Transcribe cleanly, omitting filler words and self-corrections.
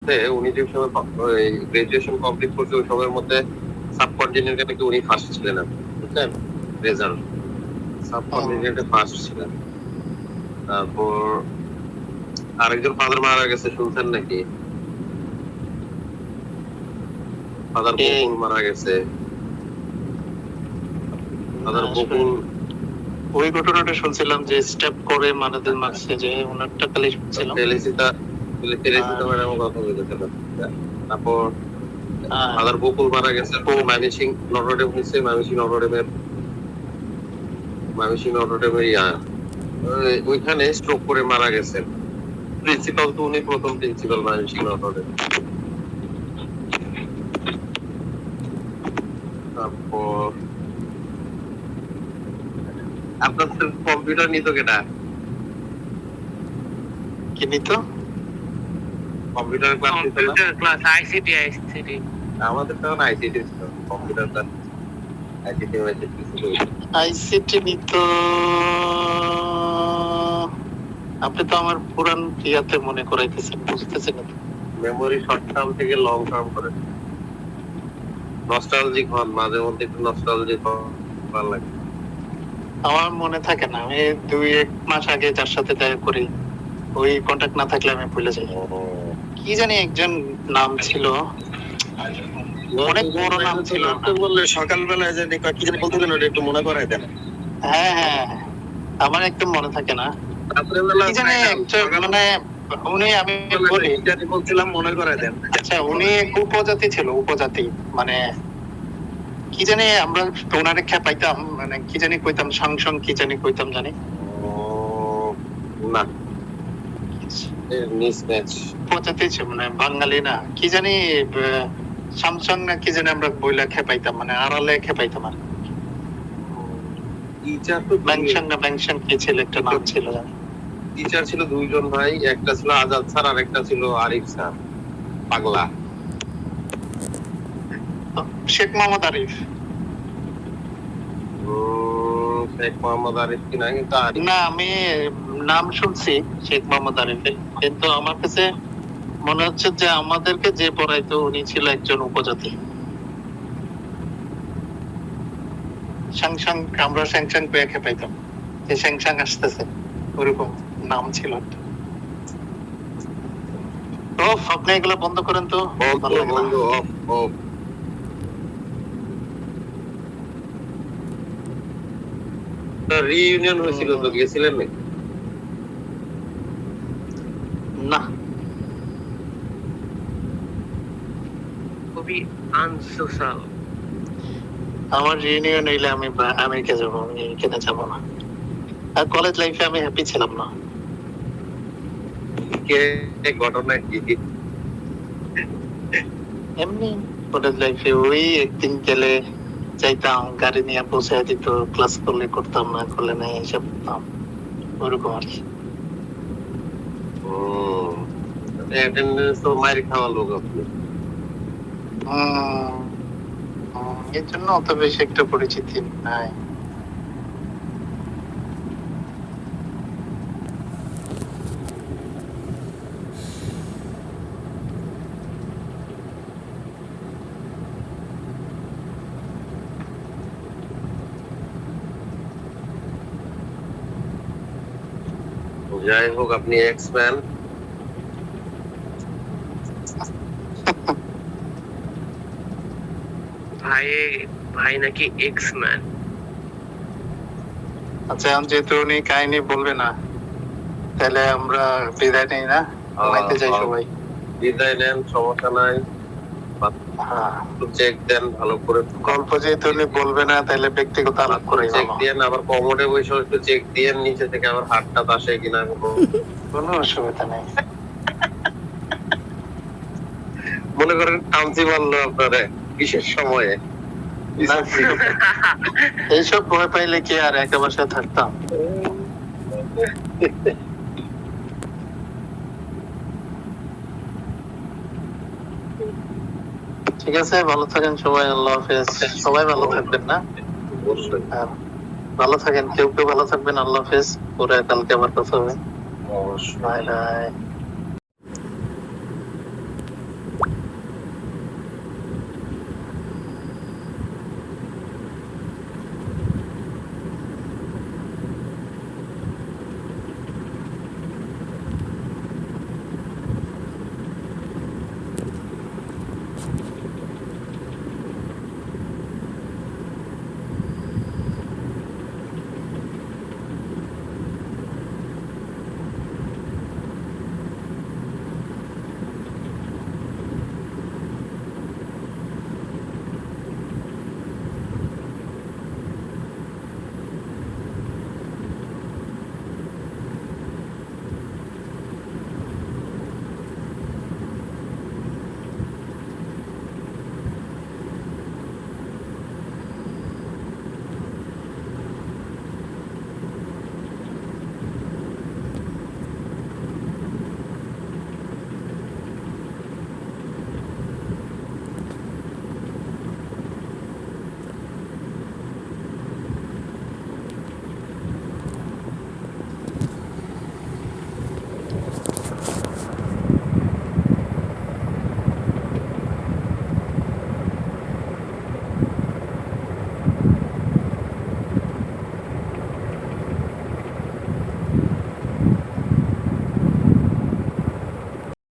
মধ্যে উনি যে সময় গ্রাজুয়েশন কমপ্লিট করছে ওই সময়ের মধ্যে সাব কন্টিনেন্টে নাকি উনি ফার্স্ট ছিলেন, বুঝলেন? রেজাল্ট সাব কন্টিনেন্টে ফার্স্ট ছিলেন। তারপর আরেকজন ফাদার মারা গেছে, শুনছেন নাকি? ফাদার বকুল মারা গেছে। ফাদার বকুল, ওই ঘটনাটা শুনছিলাম যে স্টেপ করে মানাদের মারছে, যে ওনারটা খালি শুনছিলাম। ফেলিসিতা ম্যাডাম কথা বলেছিল। তারপর ফাদার বকুল মারা গেছে, মাইমিসিং নটরডেম হচ্ছে, মাইমিসিং নটরডেমের ওইখানে স্ট্রোক করে মারা গেছেন। প্রিন্সিপাল তো উনি প্রথম প্রিন্সিপাল মাইমিসিং নটরডেম। তারপর আপনাদের কম্পিউটার নিত কেটা? কি নিত? কম্পিউটার ক্লাস নিত না? ক্লাস আইসিটি আমাদের তখন আইসিটি ছিল, কম্পিউটার ক্লাস আইসিটি নিত। আপনি তো আমার পুরান ইয়াতে মনে করাইতেছেন, বুঝতেছেন না? মেমোরি শর্ট টার্ম থেকে লং টার্ম করে নস্টালজিক হন, মাঝে মধ্যে একটু নস্টালজিক ভালো লাগে। আমার মনে থাকে না, আমি 2-1 মাস আগে যার সাথে দেখা করি ওই কন্টাক্ট না থাকলে আমি ভুলে যাই। কি জানি একজন নাম ছিল, অনেক বড় নাম ছিল। বললে সকালবেলায় যে কি জানি বলতে গেল একটু মনে করাই দেন। হ্যাঁ হ্যাঁ, আমার একদম মনে থাকে না। কি জানি মানে উনি, আমি বলি বলছিলাম মনে করাই দেন। আচ্ছা, উনি উপজাতি ছিল, উপজাতি মানে কি জানি আমরা ওনারে খেপাইতাম, মানে কি জানি কইতাম, সংসং কি জানি কইতাম জানি না, মিসম্যাচ। উপজাতি ছিল মানে বাঙালি না, কি জানি সামসং না কি জানি আমরা বইলা খেপাইতাম, মানে আড়ালে খেপাইতাম। আর টিচার তো ব্যাংশন না ব্যাংশন কি ছিল একটা নাম ছিল। টিচার ছিল দুইজন ভাই, একটা ছিল আজাদ স্যার আর একটা ছিল আরিফ স্যার, পাগলা। শেখ মোহাম্মদ আরিফ। শেখ মোহাম্মদ আরিফ কিনা, কিন্তু না, আমি নাম শুনছি শেখ মোহাম্মদ আরিফের, কিন্তু আমার কাছে মনে হচ্ছে যে আমাদেরকে যে পড়াইতো উনি ছিল একজন উপজাতি। সাংসাং, আমরা স্যাংসাং পেয়ে খেপাইতাম যে স্যাংসাং আসতেছে, ওরকম নাম ছিল। আপনি এগুলো বন্ধ করেন তো। রিইউনিয়ন হয়েছিল তো, গেছিলেন নাকি? না, খুবই আনসোশাল। আমার রিইউনিয়ন হইলে আমি আমেরিকা যাবো, আমি এখানে যাবো না। আর কলেজ লাইফে আমি হ্যাপি ছিলাম না। ঘটনা কি? এমনি কলেজ লাইফে ওই একদিন গেলে যাইতাম, গাড়ি নিয়ে পৌঁছায় দিত, ক্লাস করলে করতাম, না করলে নাই, এইসব করতাম, ওরকম আর কি। অ্যাটেন্ডেন্স তো মাইর খাওয়া লোক আপনি। এর জন্য অত বেশি একটা পরিচিতি নাই। যাই হোক, আপনি এক্স-ম্যান। ভাই নাকি এক্স-ম্যান। আচ্ছা, যেহেতু উনি কাহিনী বলবে না, তাহলে আমরা বিদায় নেই না? ঘুমাইতে যাই সবাই। বিদায় নেন, সমস্যা নাই। চেক দেন ভালো করে। গল্প যেহেতু উনি বলবে না, তাহলে ব্যক্তিগত আলাপ করে চেক দেন, আবার কমোডে বসে একটু চেক দেন নিচে থেকে, আবার হাতটা আসে কিনা। কোনো অসুবিধা নেই। মনে করেন কামচি মারলো আপনারে বিশেষ সময়ে, এইসব ভয় পাইলে কি আর একা বাসায় থাকতাম? ঠিক আছে, ভালো থাকেন সবাই, আল্লাহ হাফেজ। সবাই ভালো থাকবেন না? ভালো থাকেন, কেউ কেউ ভালো থাকবেন, আল্লাহ হাফেজ। পরে কালকে আবার কথা হবে। অবশ্যই। Bye bye.